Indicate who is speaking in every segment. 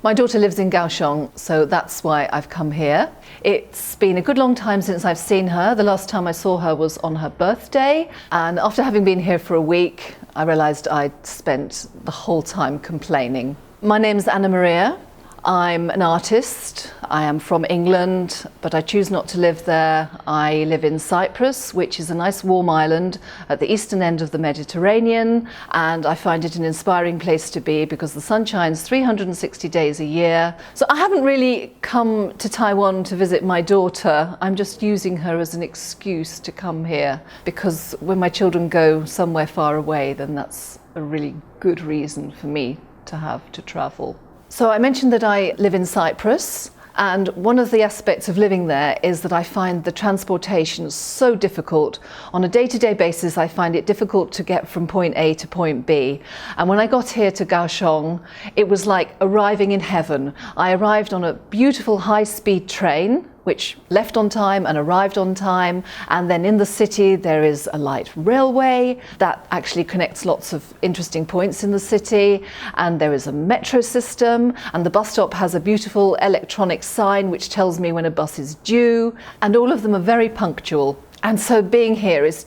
Speaker 1: My daughter lives in Kaohsiung, so that's why I've come here. It's been a good long time since I've seen her. The last time I saw her was on her birthday, and after having been here for a week, I realised I'd spent the whole time complaining. My name's Anna Maria. I'm an artist. I am from England, but I choose not to live there. I live in Cyprus, which is a nice warm island at the eastern end of the Mediterranean, and I find it an inspiring place to be because the sun shines 360 days a year. So I haven't really come to Taiwan to visit my daughter. I'm just using her as an excuse to come here, because when my children go somewhere far away, then that's a really good reason for me to have to travel. So I mentioned that I live in Cyprus, and one of the aspects of living there is that I find the transportation so difficult. On a day-to-day basis, I find it difficult to get from point A to point B. And when I got here to Kaohsiung, it was like arriving in heaven. I arrived on a beautiful high-speed train, which left on time and arrived on time, and then in the city there is a light railway that actually connects lots of interesting points in the city, and there is a metro system, and the bus stop has a beautiful electronic sign which tells me when a bus is due, and all of them are very punctual. And so being here is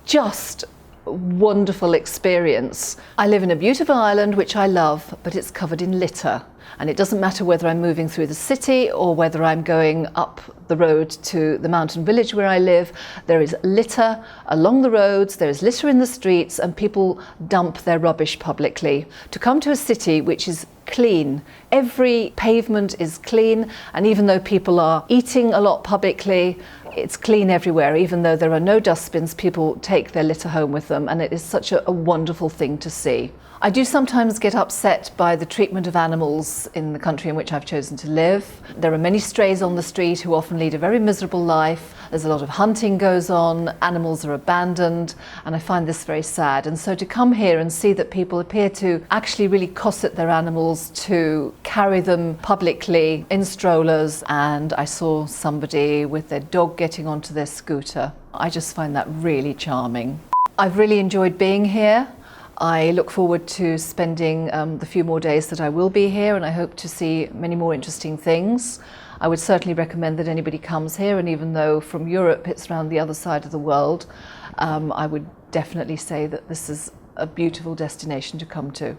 Speaker 1: just a wonderful experience. I live in a beautiful island which I love, but it's covered in litter. And it doesn't matter whether I'm moving through the city or whether I'm going up the road to the mountain village where I live. There is litter along the roads, there is litter in the streets, and people dump their rubbish publicly. To come to a city which is clean, every pavement is clean, and even though people are eating a lot publicly, it's clean everywhere. Even though there are no dustbins, people take their litter home with them, and it is such a wonderful thing to see. I do sometimes get upset by the treatment of animals in the country in which I've chosen to live. There are many strays on the street who often lead a very miserable life. There's a lot of hunting goes on, animals are abandoned, and I find this very sad. And so to come here and see that people appear to actually really cosset their animals, to carry them publicly in strollers, and I saw somebody with their dog getting onto their scooter. I just find that really charming. I've really enjoyed being here. I look forward to spending the few more days that I will be here, and I hope to see many more interesting things. I would certainly recommend that anybody comes here, and even though from Europe it's around the other side of the world, I would definitely say that this is a beautiful destination to come to.